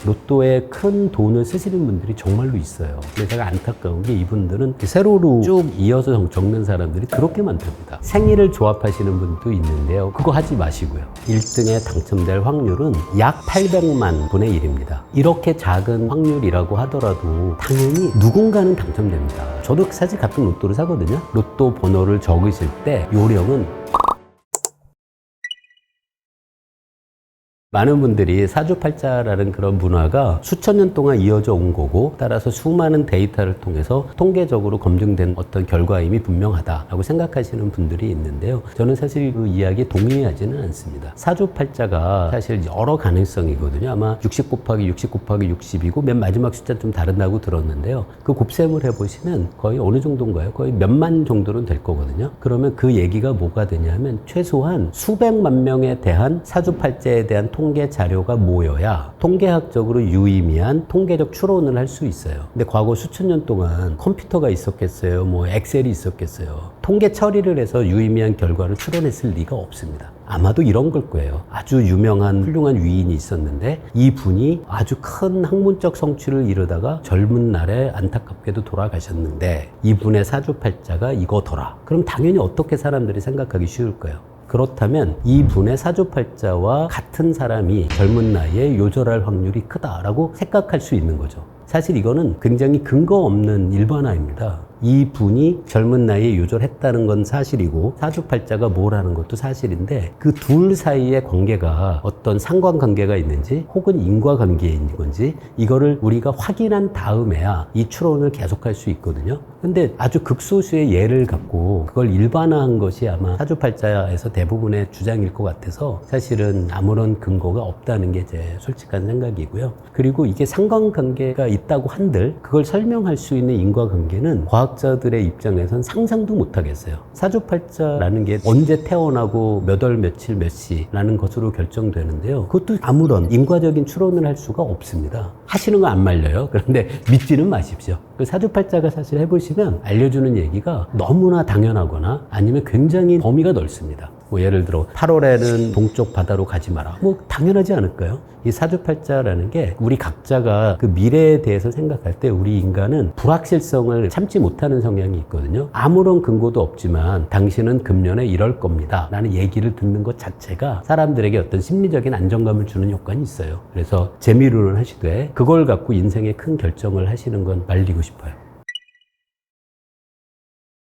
로또에 큰 돈을 쓰시는 분들이 정말로 있어요. 근데 제가 안타까운 게 이분들은 세로로 쭉 이어서 적는 사람들이 그렇게 많답니다. 생일을 조합하시는 분도 있는데요. 그거 하지 마시고요. 1등에 당첨될 확률은 약 800만 분의 1입니다. 이렇게 작은 확률이라고 하더라도 당연히 누군가는 당첨됩니다. 저도 사실 가끔 로또를 사거든요. 로또 번호를 적으실 때 요령은 많은 분들이 사주팔자라는 그런 문화가 수천 년 동안 이어져 온 거고 따라서 수많은 데이터를 통해서 통계적으로 검증된 어떤 결과임이 분명하다라고 생각하시는 분들이 있는데요. 저는 사실 그 이야기에 동의하지는 않습니다. 사주팔자가 사실 여러 가능성이거든요. 아마 60 곱하기 60 곱하기 60이고 맨 마지막 숫자 좀 다른다고 들었는데요. 그 곱셈을 해보시면 거의 어느 정도인가요? 거의 몇만 정도는 될 거거든요. 그러면 그 얘기가 뭐가 되냐면 최소한 수백만 명에 대한 사주팔자에 대한 통계 자료가 모여야 통계학적으로 유의미한 통계적 추론을 할 수 있어요. 근데 과거 수천 년 동안 컴퓨터가 있었겠어요? 뭐 엑셀이 있었겠어요? 통계 처리를 해서 유의미한 결과를 추론했을 리가 없습니다. 아마도 이런 걸 거예요. 아주 유명한 훌륭한 위인이 있었는데 이 분이 아주 큰 학문적 성취를 이루다가 젊은 날에 안타깝게도 돌아가셨는데 이분의 사주팔자가 이거더라. 그럼 당연히 어떻게 사람들이 생각하기 쉬울까요? 그렇다면 이분의 사주팔자와 같은 사람이 젊은 나이에 요절할 확률이 크다라고 생각할 수 있는 거죠. 사실 이거는 굉장히 근거 없는 일반화입니다. 이 분이 젊은 나이에 요절했다는 건 사실이고 사주팔자가 뭐라는 것도 사실인데 그 둘 사이의 관계가 어떤 상관관계가 있는지 혹은 인과관계에 있는 건지 이거를 우리가 확인한 다음에야 이 추론을 계속할 수 있거든요. 근데 아주 극소수의 예를 갖고 그걸 일반화한 것이 아마 사주팔자에서 대부분의 주장일 것 같아서 사실은 아무런 근거가 없다는 게 제 솔직한 생각이고요. 그리고 이게 상관관계가 있다고 한들 그걸 설명할 수 있는 인과관계는 과학자들의 입장에선 상상도 못 하겠어요. 사주팔자라는 게 언제 태어나고 몇 월 며칠 몇 시라는 것으로 결정되는데요. 그것도 아무런 인과적인 추론을 할 수가 없습니다. 하시는 거 안 말려요. 그런데 믿지는 마십시오. 그 사주팔자가 사실 해보시면 알려주는 얘기가 너무나 당연하거나 아니면 굉장히 범위가 넓습니다. 뭐 예를 들어 8월에는 동쪽 바다로 가지 마라. 뭐 당연하지 않을까요? 이 사주팔자라는 게 우리 각자가 그 미래에 대해서 생각할 때 우리 인간은 불확실성을 참지 못하는 성향이 있거든요. 아무런 근거도 없지만 당신은 금년에 이럴 겁니다 라는 얘기를 듣는 것 자체가 사람들에게 어떤 심리적인 안정감을 주는 효과는 있어요. 그래서 재미로는 하시되 그걸 갖고 인생의 큰 결정을 하시는 건 말리고 싶어요.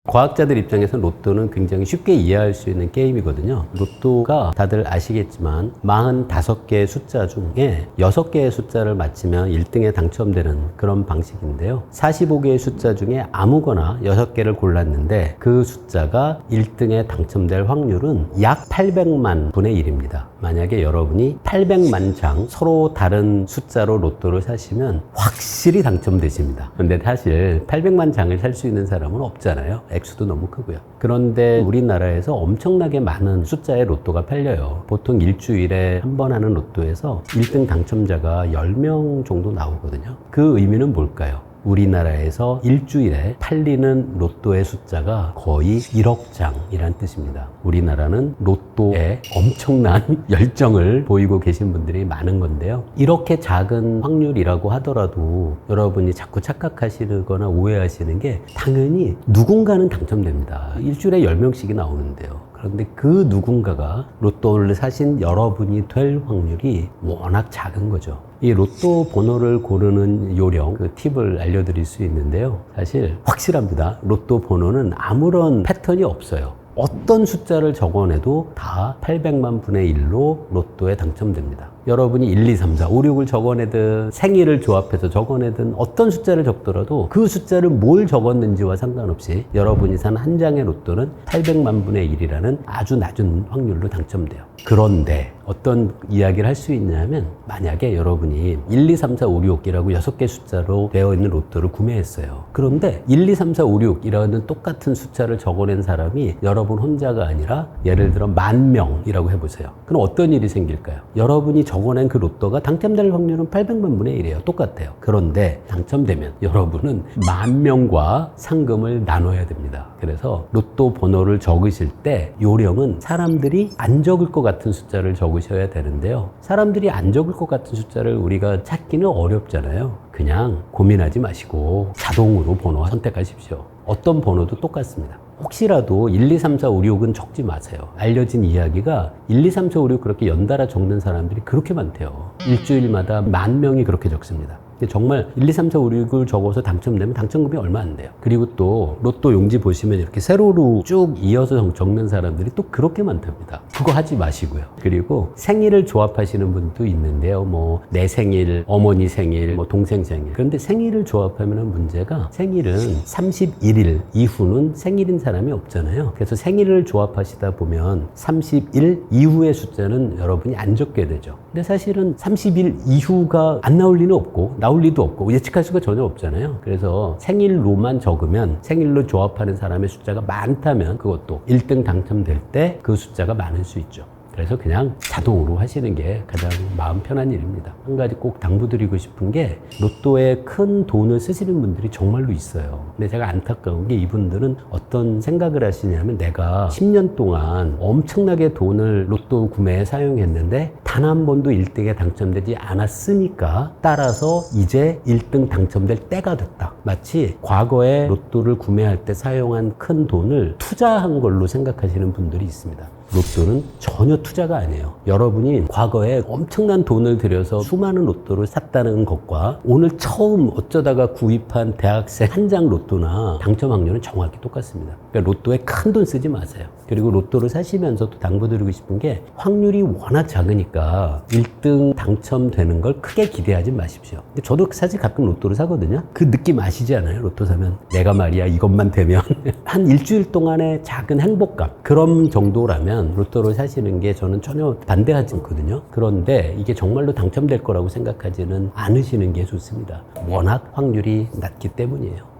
과학자들 입장에서 로또는 굉장히 쉽게 이해할 수 있는 게임이거든요. 로또가 다들 아시겠지만 45개의 숫자 중에 6개의 숫자를 맞히면 1등에 당첨되는 그런 방식인데요. 45개의 숫자 중에 아무거나 6개를 골랐는데 그 숫자가 1등에 당첨될 확률은 약 800만 분의 1입니다. 만약에 여러분이 800만 장 서로 다른 숫자로 로또를 사시면 확실히 당첨되십니다. 근데 사실 800만 장을 살 수 있는 사람은 없잖아요. 액수도 너무 크고요. 그런데 우리나라에서 엄청나게 많은 숫자의 로또가 팔려요. 보통 일주일에 한 번 하는 로또에서 1등 당첨자가 10명 정도 나오거든요. 그 의미는 뭘까요? 우리나라에서 일주일에 팔리는 로또의 숫자가 거의 1억 장이란 뜻입니다. 우리나라는 로또에 엄청난 열정을 보이고 계신 분들이 많은 건데요. 이렇게 작은 확률이라고 하더라도 여러분이 자꾸 착각하시거나 오해하시는 게 당연히 누군가는 당첨됩니다. 일주일에 10명씩이 나오는데요. 그런데 그 누군가가 로또를 사신 여러분이 될 확률이 워낙 작은 거죠. 이 로또 번호를 고르는 요령, 그 팁을 알려드릴 수 있는데요. 사실 확실합니다. 로또 번호는 아무런 패턴이 없어요. 어떤 숫자를 적어내도 다 800만 분의 1로 로또에 당첨됩니다. 여러분이 1, 2, 3, 4, 5, 6을 적어내든 생일을 조합해서 적어내든 어떤 숫자를 적더라도 그 숫자를 뭘 적었는지와 상관없이 여러분이 산 한 장의 로또는 800만 분의 1이라는 아주 낮은 확률로 당첨돼요. 그런데 어떤 이야기를 할 수 있냐면 만약에 여러분이 1, 2, 3, 4, 5, 6이라고 6개 숫자로 되어 있는 로또를 구매했어요. 그런데 1, 2, 3, 4, 5, 6이라는 똑같은 숫자를 적어낸 사람이 여러분 혼자가 아니라 예를 들어 10,000명이라고 해보세요. 그럼 어떤 일이 생길까요? 여러분이 적어낸 그 로또가 당첨될 확률은 800만 분의 1이에요. 똑같아요. 그런데 당첨되면 여러분은 10,000명과 상금을 나눠야 됩니다. 그래서 로또 번호를 적으실 때 요령은 사람들이 안 적을 것 같은 숫자를 적으셔야 되는데요. 사람들이 안 적을 것 같은 숫자를 우리가 찾기는 어렵잖아요. 그냥 고민하지 마시고 자동으로 번호 선택하십시오. 어떤 번호도 똑같습니다. 혹시라도 1, 2, 3, 4, 5, 6은 적지 마세요. 알려진 이야기가 1, 2, 3, 4, 5, 6 그렇게 연달아 적는 사람들이 그렇게 많대요. 일주일마다 10,000명이 그렇게 적습니다. 정말 1, 2, 3, 4, 5, 6을 적어서 당첨되면 당첨금이 얼마 안 돼요. 그리고 또 로또 용지 보시면 이렇게 세로로 쭉 이어서 적는 사람들이 또 그렇게 많답니다. 그거 하지 마시고요. 그리고 생일을 조합하시는 분도 있는데요. 뭐 내 생일, 어머니 생일, 뭐 동생 생일. 그런데 생일을 조합하면 문제가 생일은 31일 이후는 생일인 사람이 없잖아요. 그래서 생일을 조합하시다 보면 30일 이후의 숫자는 여러분이 안 적게 되죠. 근데 사실은 30일 이후가 안 나올 리는 없고 나올 리도 없고 예측할 수가 전혀 없잖아요. 그래서 생일로만 적으면 생일로 조합하는 사람의 숫자가 많다면 그것도 1등 당첨될 때 그 숫자가 많을 수 있죠. 그래서 그냥 자동으로 하시는 게 가장 마음 편한 일입니다. 한 가지 꼭 당부드리고 싶은 게 로또에 큰 돈을 쓰시는 분들이 정말로 있어요. 근데 제가 안타까운 게 이분들은 어떤 생각을 하시냐면 내가 10년 동안 엄청나게 돈을 로또 구매에 사용했는데 단 한 번도 1등에 당첨되지 않았으니까 따라서 이제 1등 당첨될 때가 됐다. 마치 과거에 로또를 구매할 때 사용한 큰 돈을 투자한 걸로 생각하시는 분들이 있습니다. 로또는 전혀 투자가 아니에요. 여러분이 과거에 엄청난 돈을 들여서 수많은 로또를 샀다는 것과 오늘 처음 어쩌다가 구입한 대학생 한 장 로또나 당첨 확률은 정확히 똑같습니다. 그러니까 로또에 큰 돈 쓰지 마세요. 그리고 로또를 사시면서도 당부드리고 싶은 게 확률이 워낙 작으니까 1등 당첨되는 걸 크게 기대하지 마십시오. 근데 저도 사실 가끔 로또를 사거든요. 그 느낌 아시지 않아요? 로또 사면 내가 말이야 이것만 되면 한 일주일 동안의 작은 행복감 그런 정도라면 로또를 사시는 게 저는 전혀 반대하지 않거든요. 그런데 이게 정말로 당첨될 거라고 생각하지는 않으시는 게 좋습니다. 워낙 확률이 낮기 때문이에요.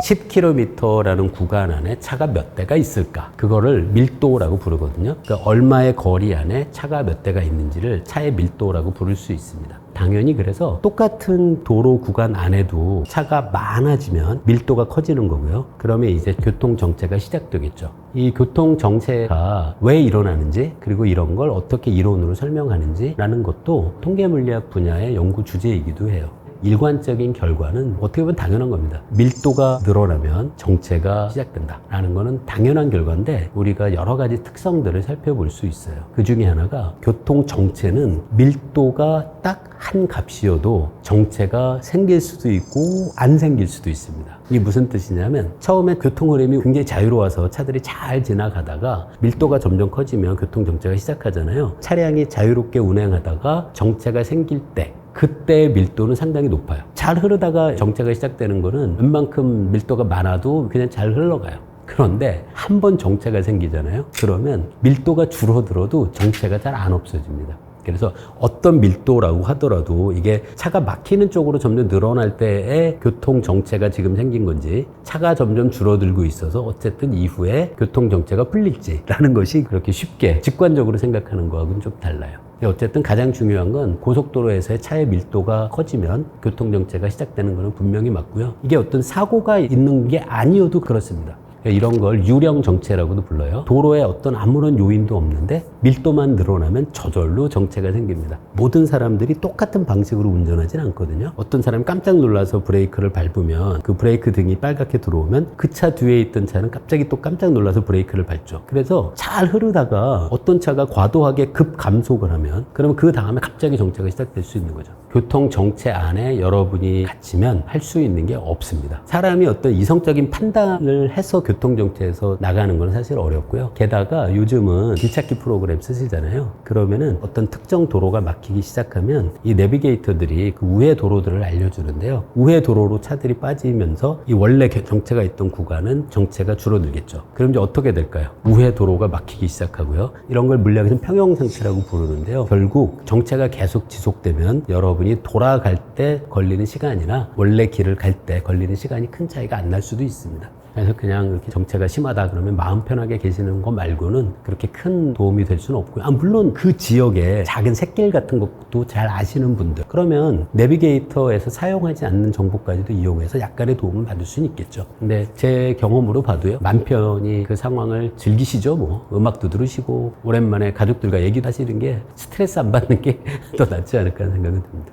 10km라는 구간 안에 차가 몇 대가 있을까? 그거를 밀도라고 부르거든요. 그러니까 얼마의 거리 안에 차가 몇 대가 있는지를 차의 밀도라고 부를 수 있습니다. 당연히 그래서 똑같은 도로 구간 안에도 차가 많아지면 밀도가 커지는 거고요. 그러면 이제 교통 정체가 시작되겠죠. 이 교통 정체가 왜 일어나는지 그리고 이런 걸 어떻게 이론으로 설명하는지 라는 것도 통계 물리학 분야의 연구 주제이기도 해요. 일관적인 결과는 어떻게 보면 당연한 겁니다. 밀도가 늘어나면 정체가 시작된다 라는 거는 당연한 결과인데 우리가 여러 가지 특성들을 살펴볼 수 있어요. 그 중에 하나가 교통 정체는 밀도가 딱 한 값이어도 정체가 생길 수도 있고 안 생길 수도 있습니다. 이게 무슨 뜻이냐면 처음에 교통 흐름이 굉장히 자유로워서 차들이 잘 지나가다가 밀도가 점점 커지면 교통 정체가 시작하잖아요. 차량이 자유롭게 운행하다가 정체가 생길 때 그때의 밀도는 상당히 높아요. 잘 흐르다가 정체가 시작되는 거는 웬만큼 밀도가 많아도 그냥 잘 흘러가요. 그런데 한 번 정체가 생기잖아요. 그러면 밀도가 줄어들어도 정체가 잘 안 없어집니다. 그래서 어떤 밀도라고 하더라도 이게 차가 막히는 쪽으로 점점 늘어날 때의 교통 정체가 지금 생긴 건지 차가 점점 줄어들고 있어서 어쨌든 이후에 교통 정체가 풀릴지라는 것이 그렇게 쉽게 직관적으로 생각하는 거하고는 좀 달라요. 어쨌든 가장 중요한 건 고속도로에서의 차의 밀도가 커지면 교통정체가 시작되는 것은 분명히 맞고요. 이게 어떤 사고가 있는 게 아니어도 그렇습니다. 이런 걸 유령 정체라고도 불러요. 도로에 어떤 아무런 요인도 없는데 밀도만 늘어나면 저절로 정체가 생깁니다. 모든 사람들이 똑같은 방식으로 운전하진 않거든요. 어떤 사람이 깜짝 놀라서 브레이크를 밟으면 그 브레이크 등이 빨갛게 들어오면 그 차 뒤에 있던 차는 갑자기 또 깜짝 놀라서 브레이크를 밟죠. 그래서 잘 흐르다가 어떤 차가 과도하게 급감속을 하면 그러면 그 다음에 갑자기 정체가 시작될 수 있는 거죠. 교통 정체 안에 여러분이 갇히면 할 수 있는 게 없습니다. 사람이 어떤 이성적인 판단을 해서 교통정체에서 나가는 건 사실 어렵고요. 게다가 요즘은 길찾기 프로그램 쓰시잖아요. 그러면은 어떤 특정 도로가 막히기 시작하면 이 내비게이터들이 그 우회 도로들을 알려주는데요. 우회 도로로 차들이 빠지면서 이 원래 정체가 있던 구간은 정체가 줄어들겠죠. 그럼 이제 어떻게 될까요? 우회 도로가 막히기 시작하고요. 이런 걸 물리학에서는 평형상태라고 부르는데요. 결국 정체가 계속 지속되면 여러분이 돌아갈 때 걸리는 시간이나 원래 길을 갈 때 걸리는 시간이 큰 차이가 안 날 수도 있습니다. 그래서 그냥 이렇게 정체가 심하다 그러면 마음 편하게 계시는 거 말고는 그렇게 큰 도움이 될 수는 없고요. 물론 그 지역에 작은 샛길 같은 것도 잘 아시는 분들, 그러면 내비게이터에서 사용하지 않는 정보까지도 이용해서 약간의 도움을 받을 수는 있겠죠. 근데 제 경험으로 봐도요, 맘 편히 그 상황을 즐기시죠. 뭐 음악도 들으시고 오랜만에 가족들과 얘기도 하시는 게 스트레스 안 받는 게 더 낫지 않을까 하는 생각이 듭니다.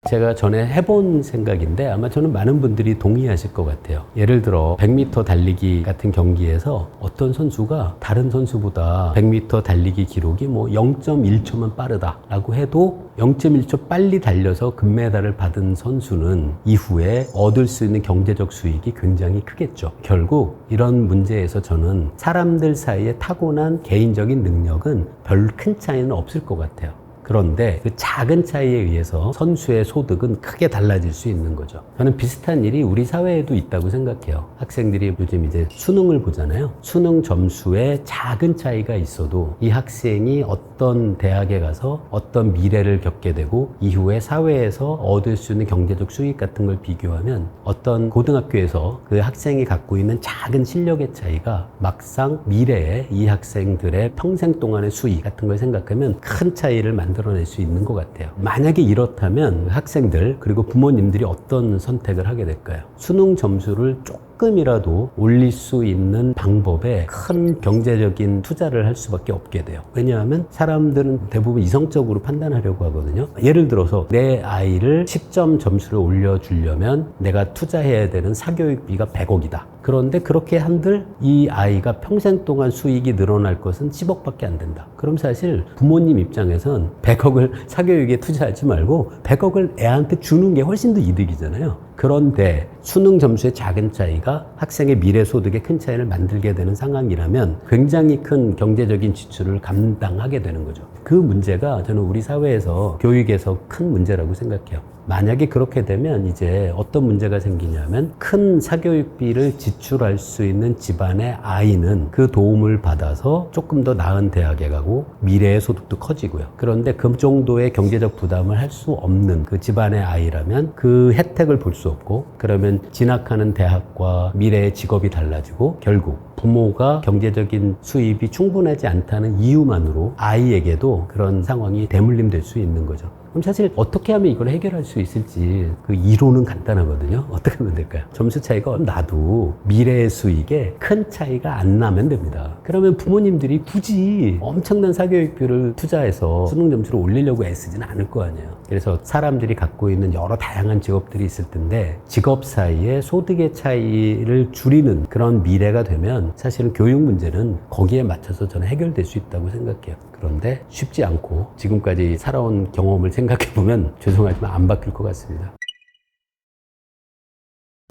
제가 전에 해본 생각인데 아마 저는 많은 분들이 동의하실 것 같아요. 예를 들어 100m 달리기 같은 경기에서 어떤 선수가 다른 선수보다 100m 달리기 기록이 뭐 0.1초만 빠르다라고 해도 0.1초 빨리 달려서 금메달을 받은 선수는 이후에 얻을 수 있는 경제적 수익이 굉장히 크겠죠. 결국 이런 문제에서 저는 사람들 사이에 타고난 개인적인 능력은 별 큰 차이는 없을 것 같아요. 그런데 그 작은 차이에 의해서 선수의 소득은 크게 달라질 수 있는 거죠. 저는 비슷한 일이 우리 사회에도 있다고 생각해요. 학생들이 요즘 이제 수능을 보잖아요. 수능 점수에 작은 차이가 있어도 이 학생이 어떤 대학에 가서 어떤 미래를 겪게 되고 이후에 사회에서 얻을 수 있는 경제적 수익 같은 걸 비교하면 어떤 고등학교에서 그 학생이 갖고 있는 작은 실력의 차이가 막상 미래에 이 학생들의 평생 동안의 수익 같은 걸 생각하면 큰 차이를 만들어낼 수 있는 것 같아요. 만약에 이렇다면 학생들 그리고 부모님들이 어떤 선택을 하게 될까요? 수능 점수를 조금이라도 올릴 수 있는 방법에 큰 경제적인 투자를 할 수밖에 없게 돼요. 왜냐하면 사람들은 대부분 이성적으로 판단하려고 하거든요. 예를 들어서 내 아이를 10점 점수를 올려주려면 내가 투자해야 되는 사교육비가 100억이다. 그런데 그렇게 한들 이 아이가 평생 동안 수익이 늘어날 것은 10억밖에 안 된다. 그럼 사실 부모님 입장에선 100억을 사교육에 투자하지 말고 100억을 애한테 주는 게 훨씬 더 이득이잖아요. 그런데 수능 점수의 작은 차이가 학생의 미래 소득에 큰 차이를 만들게 되는 상황이라면 굉장히 큰 경제적인 지출을 감당하게 되는 거죠. 그 문제가 저는 우리 사회에서 교육에서 큰 문제라고 생각해요. 만약에 그렇게 되면 이제 어떤 문제가 생기냐면 큰 사교육비를 지출할 수 있는 집안의 아이는 그 도움을 받아서 조금 더 나은 대학에 가고 미래의 소득도 커지고요. 그런데 그 정도의 경제적 부담을 할 수 없는 그 집안의 아이라면 그 혜택을 볼 수 없고, 그러면 진학하는 대학과 미래의 직업이 달라지고 결국 부모가 경제적인 수입이 충분하지 않다는 이유만으로 아이에게도 그런 상황이 대물림될 수 있는 거죠. 그럼 사실 어떻게 하면 이걸 해결할 수 있을지 그 이론은 간단하거든요. 어떻게 하면 될까요? 점수 차이가 나도 미래의 수익에 큰 차이가 안 나면 됩니다. 그러면 부모님들이 굳이 엄청난 사교육비를 투자해서 수능 점수를 올리려고 애쓰지는 않을 거 아니에요. 그래서 사람들이 갖고 있는 여러 다양한 직업들이 있을 텐데 직업 사이에 소득의 차이를 줄이는 그런 미래가 되면 사실은 교육 문제는 거기에 맞춰서 저는 해결될 수 있다고 생각해요. 그런데 쉽지 않고 지금까지 살아온 경험을 생각해보면 죄송하지만 안 바뀔 것 같습니다.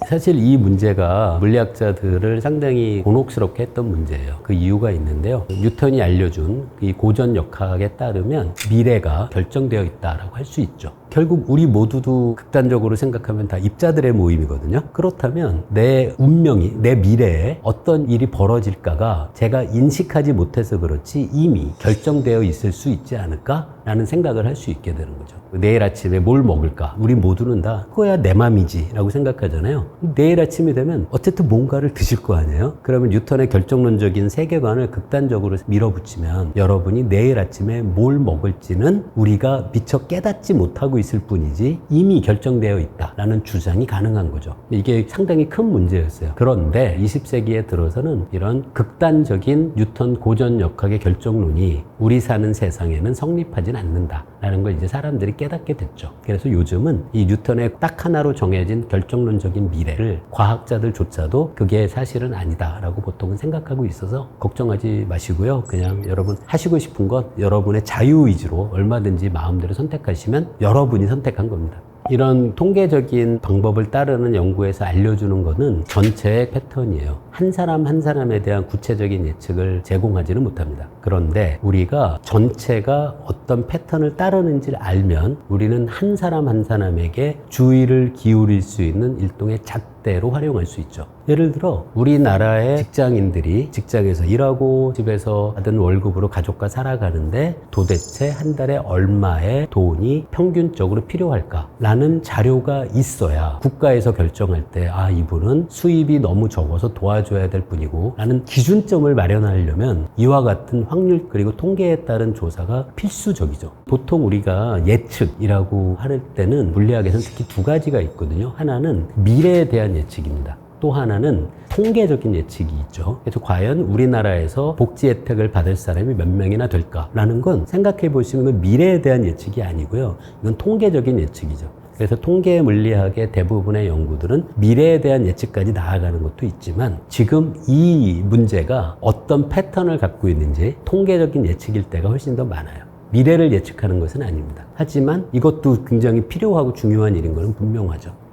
사실 이 문제가 물리학자들을 상당히 곤혹스럽게 했던 문제예요. 그 이유가 있는데요. 뉴턴이 알려준 이 고전 역학에 따르면 미래가 결정되어 있다라고 할 수 있죠. 결국 우리 모두도 극단적으로 생각하면 다 입자들의 모임이거든요. 그렇다면 내 운명이, 내 미래에 어떤 일이 벌어질까가 제가 인식하지 못해서 그렇지 이미 결정되어 있을 수 있지 않을까라는 생각을 할 수 있게 되는 거죠. 내일 아침에 뭘 먹을까? 우리 모두는 다 그거야 내 맘이지 라고 생각하잖아요. 내일 아침이 되면 어쨌든 뭔가를 드실 거 아니에요? 그러면 뉴턴의 결정론적인 세계관을 극단적으로 밀어붙이면 여러분이 내일 아침에 뭘 먹을지는 우리가 미처 깨닫지 못하고 있을 뿐이지 이미 결정되어 있다라는 주장이 가능한 거죠. 이게 상당히 큰 문제였어요. 그런데 20세기에 들어서는 이런 극단적인 뉴턴 고전 역학의 결정론이 우리 사는 세상에는 성립하진 않는다라는 걸 이제 사람들이 깨닫게 됐죠. 그래서 요즘은 이 뉴턴의 딱 하나로 정해진 결정론적인 미래를 과학자들조차도 그게 사실은 아니다라고 보통은 생각하고 있어서 걱정하지 마시고요. 그냥 여러분 하시고 싶은 것 여러분의 자유의지로 얼마든지 마음대로 선택하시면 여러분이 선택한 겁니다. 이런 통계적인 방법을 따르는 연구에서 알려주는 것은 전체의 패턴이에요. 한 사람 한 사람에 대한 구체적인 예측을 제공하지는 못합니다. 그런데 우리가 전체가 어떤 패턴을 따르는지를 알면 우리는 한 사람 한 사람에게 주의를 기울일 수 있는 일종의 잣대로 활용할 수 있죠. 예를 들어 우리나라의 직장인들이 직장에서 일하고 집에서 받은 월급으로 가족과 살아가는데 도대체 한 달에 얼마의 돈이 평균적으로 필요할까? 라는 자료가 있어야 국가에서 결정할 때 이분은 수입이 너무 적어서 도와줘야 될 뿐이고 라는 기준점을 마련하려면 이와 같은 확률 그리고 통계에 따른 조사가 필수적이죠. 보통 우리가 예측이라고 할 때는 물리학에서는 특히 두 가지가 있거든요. 하나는 미래에 대한 예측입니다. 또 하나는 통계적인 예측이 있죠. 그래서 과연 우리나라에서 복지 혜택을 받을 사람이 몇 명이나 될까라는 건 생각해 보시면 미래에 대한 예측이 아니고요. 이건 통계적인 예측이죠. 그래서 통계 물리학의 대부분의 연구들은 미래에 대한 예측까지 나아가는 것도 있지만 지금 이 문제가 어떤 패턴을 갖고 있는지 통계적인 예측일 때가 훨씬 더 많아요. 미래를 예측하는 것은 아닙니다. 하지만 이것도 굉장히 필요하고 중요한 일인 것은 분명하죠.